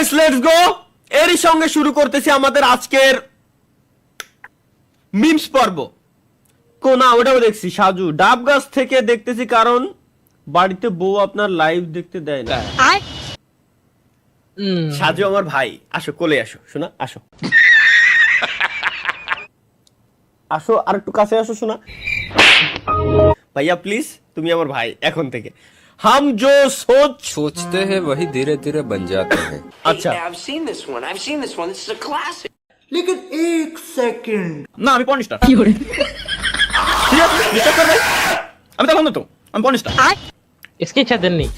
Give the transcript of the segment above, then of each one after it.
Guys let's go. এরই সঙ্গে শুরু করতেছি আমাদের আজকের মিমস পর্ব। কোনা ওটাও দেখছি সাজু ডাব গাছ থেকে দেখতেছি, কারণ বাড়িতে বউ আপনার লাইভ দেখতে দেয় না। সাজু আমার ভাই, আসো কোলে আসো, শোনা আসো আসো আর একটু কাছে আসো শোনা। ভাইয়া প্লিজ, তুমি আমার ভাই এখন থেকে। हम जो सोचते हैं वही धीरे धीरे बन जाते हैं। अच्छा Hey, I've seen this one. This is a classic. लेकिन एक सेकंड না আমি পর্নস্টার। কি করে ঠিক আছে বিশ্বাস কর ভাই, আমি তখন তো আমি পর্নস্টার। इसकी चादर नहीं।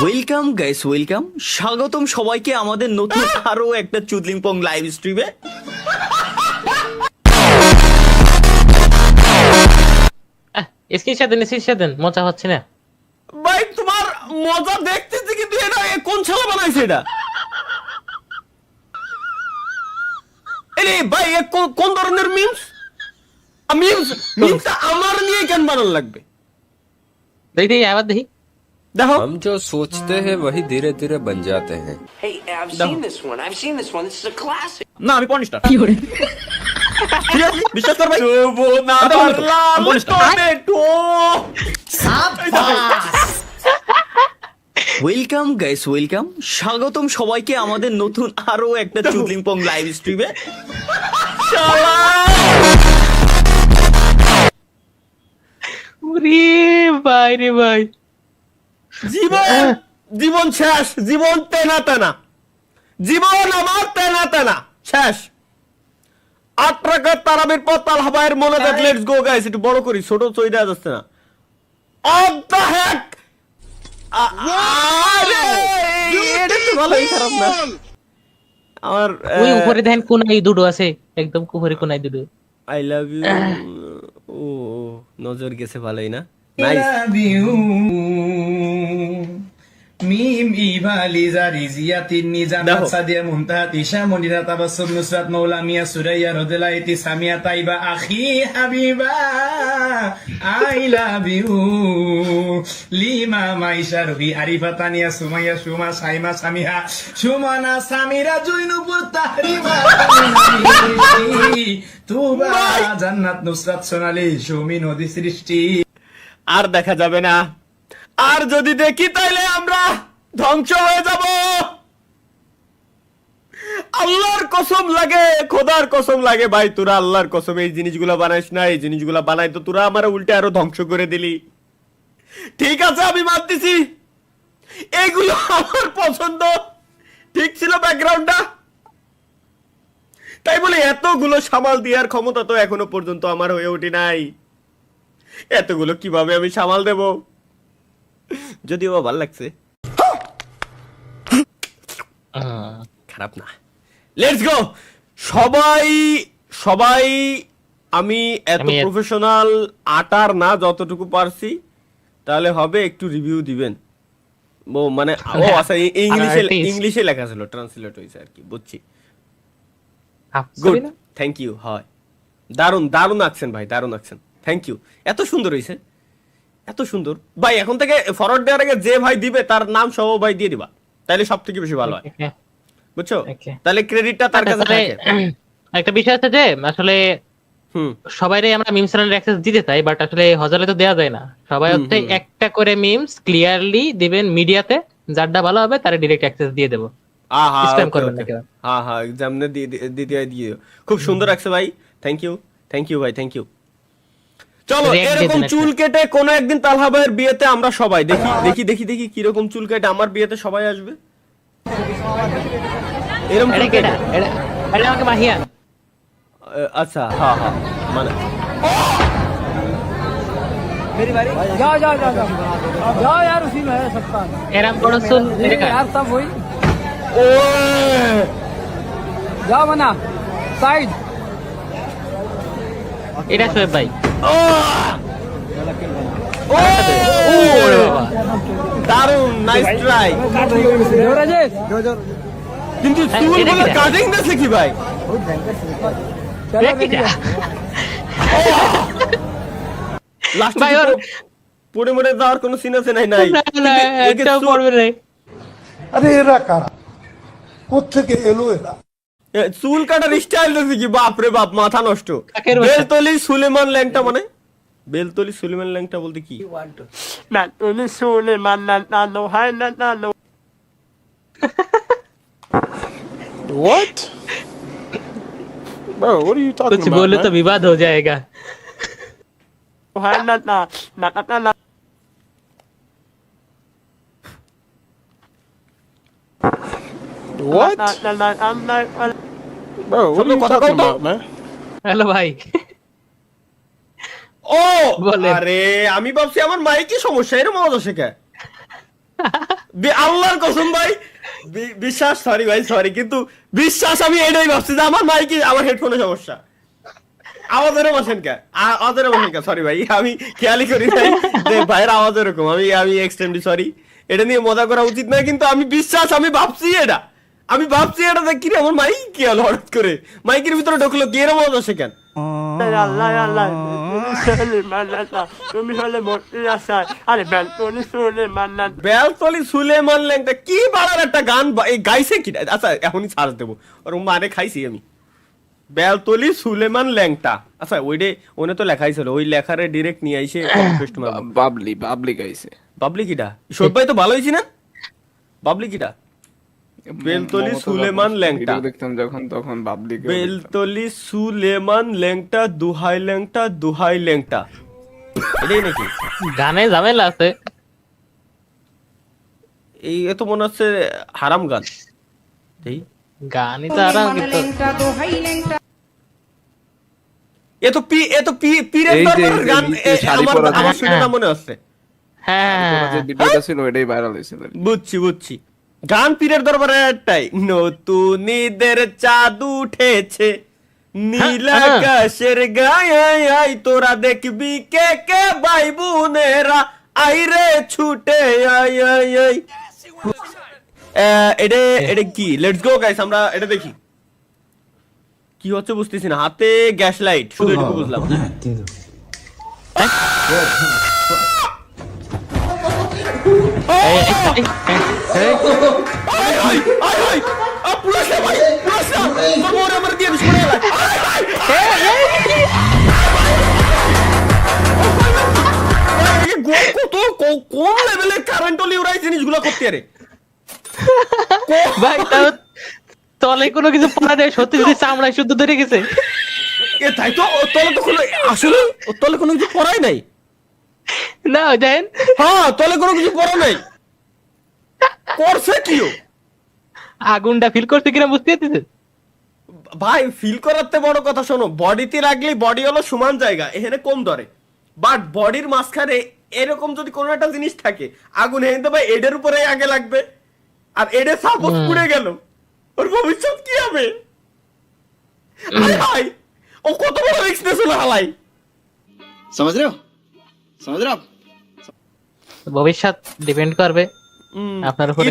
ওয়েলকাম গাইস, ওয়েলকাম, স্বাগতম সবাইকে আমাদের নতুন আরো একটা চুদলিংপং লাইভ স্ট্রিমে। इसकी चादर नहीं, इसकी चादर মজা হচ্ছে না ভাই তোমার মজা দেখতেছি, কিন্তু এটা কোন ছালা বানাইছে এটা? আরে ভাই এ কোন ধরনের মিমস? মিমস আমার নিয়ে কেন বানানো লাগবে? দেখ দেখ আবার দেখি। দেখো हम जो सोचते हैं वही धीरे धीरे बन जाते हैं। Hey, I've seen this one. This is a classic. না আমি পর্নস্টার। কি করে ঠিক আছে বিশ্বাস কর ভাই। শুভ না পারলাম টমেটো। ওয়েলকাম গাইস, ওয়েলকাম, স্বাগতম সবাইকে আমাদের নতুন আরো একটা চুদলিংপং লাইভ স্ট্রিমে। রে ভাই রে ভাই, জীবন শেষ, জীবন তেনা তেনা, জীবন আমার তেনা তেনা শেষ। 8 রাকাত তারাবির পর তালহাবায়ের মোনাজাত। লেটস গো গাইস, একটু বড় করি, ছোট চইদা যাচ্ছে না। Of the heck. আরে এটা তো ভালোই খারাপ না। আমার ওই উপরে দেখেন কোনায় দুটো আছে, একদম উপরে কোনায় দুটো। I love you. ও নজর গেছে ভালোই না। নাইস। মিম ইভালি জারিজিয়াতিন নিজানাত সাদিয়া মুনতাহাত ইশা মনিরা তাবাসসুম নুসরাত মাওলা মিয়া সুরাইয়া রাদিয়াল্লাহু Samia Taiba Akhi Habiba I love you Lima Maisha Ruhi Arifa Tania Sumaiya Suma Saima Samiha Sumana Samira জুইনুপুর তাহরিমা তুবা জান্নাত নুসরাত সোনালী সুমি নদী সৃষ্টি। আর দেখা যাবে না, আর যদি দেখি তাইলে আমরা ধ্বংস হয়ে যাব। আল্লাহর কসম লাগে, খোদার কসম লাগে ভাই, তোরা আল্লাহর কসম এই জিনিসগুলো বানাইস না। এই জিনিসগুলো বানাই তো তোরা আমার উল্টে আরো ধ্বংস করে দিলি। ঠিক আছে আমি মানতেছি, এগুলো আমার পছন্দ, ঠিক ছিল ব্যাকগ্রাউন্ডটা, তাই বলে এতগুলো সামাল দেওয়ার ক্ষমতা তো এখনো পর্যন্ত আমার হয়ে ওঠে নাই। এতগুলো কিভাবে আমি সামাল দেব? যদিও ভালো লাগছে, খারাপ না। লেটস গো সবাই সবাই। আমি এত প্রফেশনাল আটার না, যতটুকু পারছি। তাহলে হবে একটু রিভিউ দিবেন। ও মানে ও আচ্ছা, ইংলিশে লেখা ছিল, ট্রান্সলেট হয়েছে আর কি, বুঝছি। Good, thank you. হয় দারুন দারুন আছেন ভাই, দারুন আছেন, থ্যাংক ইউ। এত সুন্দর হয়েছে, এত সুন্দর ভাই। এখন থেকে ফরওয়ার্ড দেওয়ার আগে যে ভাই দিবে তার নাম সহ ভাই দিয়ে দিবা, তাহলে সব থেকে বেশি ভালো হয়, বুঝছো? তাহলে ক্রেডিটটা তার কাছে থাকে। একটা বিষয় আছে যে আসলে সবাইরে আমরা মিমস চ্যানেলের অ্যাক্সেস দিতে চাই, বাট আসলে হজালে তো দেওয়া যায় না। সবাই হচ্ছে একটা করে মিমস ক্লিয়ারলি দিবেন মিডিয়াতে, যারটা ভালো হবে তার ডাইরেক্ট অ্যাক্সেস দিয়ে দেব। স্প্যাম করবেন না কেউ। হ্যাঁ হ্যাঁ, এক্সামনে দিয়ে খুব সুন্দর আছে ভাই, থ্যাংক ইউ, থ্যাংক ইউ ভাই, থ্যাংক ইউ। চলো এরকম চুল কেটে কোন একদিন তালহা ভাইয়ের বিয়েতে আমরা সবাই দেখি দেখি দেখি দেখি কিরকম চুল কেটে আমার বিয়েতে সবাই আসবে। এরকম এটা আমাকে মাহিয়া। আচ্ছা হ্যাঁ হ্যাঁ, মানে जाओ जाओ जाओ जाओ जाओ यार, उसी में है सबका এরকম বড় চুল यार, सब वही। ও जाओ बना साइड। এটা শোয়েব ভাই। দারুন, নাইস ট্রাই। राजेश কিন্তু চুলগুলো কাটিং দিছে কি ভাই? লাস্ট ভাই ওর পড়ে মরে যাওয়ার কোনো সিন আছে নাই? নাই, একটা পড়বে রে। আরে এরা কারা, কোত্থেকে এলো এরা? চুল কাটার স্টাইল দেখি কি, বাপ রে বাপ, মাথা নষ্ট। কাকের বাচ্চা। বেলতলি সুলেমান ল্যাংটা মানে, বেলতলি সুলেমান ল্যাংটা বলতে কি? What? Bro, what are you talking कुछ about? बोले man? तो विवाद हो जाएगा। What? Bro, what are you কথা talking কও তো। about, man? হ্যালো ভাই, ও বলেন। আরে আমি ভাবছি আমার মাইকে সমস্যা, এরকম আওয়াজ আসে কে? আল্লাহর কসম ভাই, বিশ্বাস, সরি ভাই সরি, কিন্তু বিশ্বাস আমি এটাই ভাবছি যে আমার মাইকে, আমার হেডফোনে সমস্যা। আওয়াজের বসেন কে, আওয়াজের বসেন কে, সরি ভাই, আমি খেয়ালই করি নাই যে ভাইয়ের আওয়াজ এরকম। আমি এক্সট্রিমলি সরি, এটা নিয়ে মজা করা উচিত নয়, কিন্তু আমি বিশ্বাস, আমি ভাবছি এটা দেখি রে, আমার মাইক কি হলো হঠাৎ করে, মাইকের ভিতরে ঢুকলো কি, এরকম আওয়াজ আসে কেন? বেলতলি সুলেমান ল্যাংটা কি বাড়ার একটা গান গাইছে কি? আচ্ছা এখনই সার্চ দেবো, ওর মানে খাইছি আমি। বেলতলি সুলেমান ল্যাংটা, আচ্ছা ওইটা ওনে তো লেখাই ছিল, ওই লেখারে ডিরেক্ট নিয়ে আইছে কন্টেস্ট মারবো। বাবলি গাইছে। বাবলি কিটা? সব ভাই তো ভালো হইছি না? বাবলি কিটা? বেলতলি সুলেমান ল্যাংটা, দেখতাম যখন তখন বাবলি বেলতলি সুলেমান ল্যাংটা, দুহাই ল্যাংটা, দুহাই ল্যাংটা, এটাই নাকি? গানে ঝামেলা আছে। এই এ তো মনে হচ্ছে হারাম গান। এই গানই তো আরাম, কিন্তু পীরের এই যে- দরবারের এই যে গান, নিচে শাড়ি পরা আমার শুনে না মনে হচ্ছে। হ্যাঁ যে ভিডিওটা ছিল ওইটাই ভাইরাল হয়েছিল। বুঝছি গান পীরের দরবারে একটাই, নতুন ঈদের চাঁদ উঠেছে নীল আকাশের গায়ে, তোরা দেখবি কে কে ভাই বোনেরা, আইরে ছুটে আই আই আই। এটা কি? লেটস গো গাইস, আমরা এটা দেখি কি হচ্ছে, বুঝতেছি না। হাতে গ্যাস লাইট, শুধু এটুকু বুঝলাম। কোন লেভেলের কারেন্ট লিউরাই জিনিসগুলো করতে রে ভাই, তাও তলে কোনো কিছু পড়া নেই, সত্যি যদি চামড়ায় শুদ্ধ ধরে গেছে। তাই তো, ওর তলে তো কোনো, আসলে ওর তলে কোনো কিছু পড়াই নাই। না জানেন, হ্যাঁ, তলে কোনো কিছু পড়া নাই, করছে কি ও? আগুনটা ফিল করতে কিনা বুঝতে পারতেছেন? ভাই ফিল করাতে বড় কথা, শোনো, বডিতে রাখলে বডি হলো সমান জায়গা, এখানে কম ধরে, বাট বডির মাঝখানে এরকম যদি কোনো একটা জিনিস থাকে, আগুন হেনতে ভাই এডের উপরে আগে লাগবে, আর এডে সাপোজ পুড়ে গেল, ওর ভবিষ্যৎ কি হবে? ভাই ও কত বড় এক্সপ্রেস হলো হালাই। समझ रहे हो आप? ভবিষ্যৎ ডিপেন্ড করবে আপনার উপরে।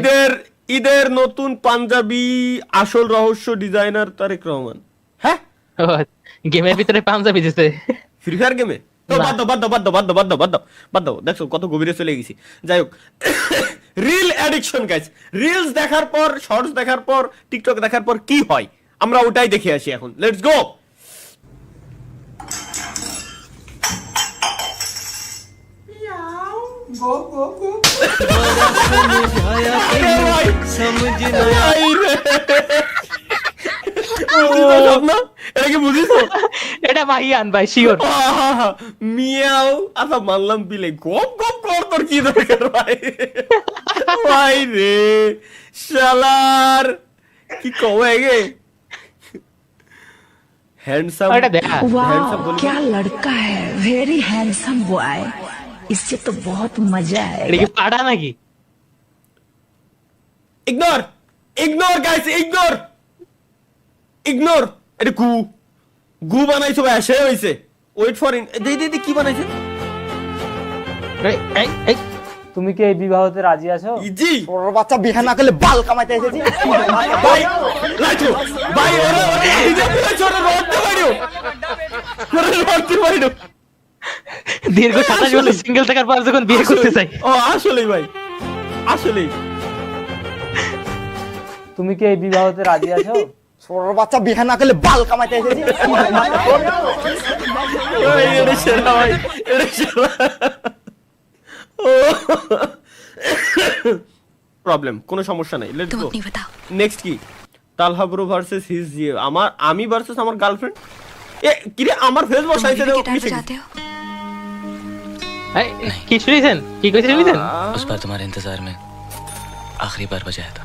ঈদের নতুন পাঞ্জাবি আসল রহস্য ডিজাইনার তারেক রহমান। হ্যাঁ, গেমের ভিতরে পাঞ্জাবি দিতে, ফ্রি ফায়ার গেমে তো বাদ দাও, দেখছো কত গভীরে চলে গেছি। যাই হোক, রিল অ্যাডিকশন গাইস, রিলস দেখার পর, শর্টস দেখার পর, টিকটক দেখার পর কি হয় আমরা ওটাই দেখে আসি এখন। Let's go. এটা ভাইয়ান ভাই শিওর। মিয়াও, আচ্ছা মানলাম বিলে, গপ গপ কর, তোর কি দরকার ভাই? ভাই রে শালার, কি কবে গে হ্যান্ডসাম, क्या लड़का है, वेरी हैंडसम बॉय, इससे तो बहुत मजा है। এটা কি পাড়া নাকি? Ignore guys, ignore. এটা গু বানাইছো ভাই, সে হইছে। ওয়েট ফর দে কি বানাইছে? তুমি কি এই বিবাহতে রাজি আছো? জি। ওর বাচ্চা বিয়ে না করলে বাল কামাইতে এসেছি। ভাই লাইটো ভাই, ওরে নিজে পুরো ছোট রডতে পারিও, রডতে পারিও। দীর্ঘ 27 বছর সিঙ্গেল থাকার পর যখন বিয়ে করতে চাই। ও আসলেই ভাই, আসলেই তুমি কি এই বিবাহতে রাজি আছো? ছোট বাচ্চা বিয়ে না করলে বাল কামাইতে এসেছি। প্রবলেম, কোনো সমস্যা নাই, লেটস গো। নেক্সট কি? তালহা ব্রো ভার্সেস হিজ আমি ভার্সেস আমার গার্লফ্রেন্ড। এ কি রে, আমার ফেস বসাইছে রে মিশে গেছে। এই, কি শুনেছেন? কি কইছে শুনেছেন? उस बार तुम्हारे इंतजार में आखिरी बार बजाया था,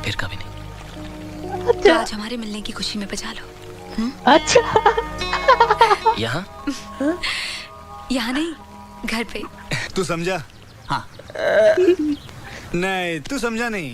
फिर कभी नहीं। आज हमारे मिलने की खुशी में बजा लो। আচ্ছা, यहाँ यहाँ नहीं, घर पे। तू समझा? हाँ। नहीं तू समझा नहीं।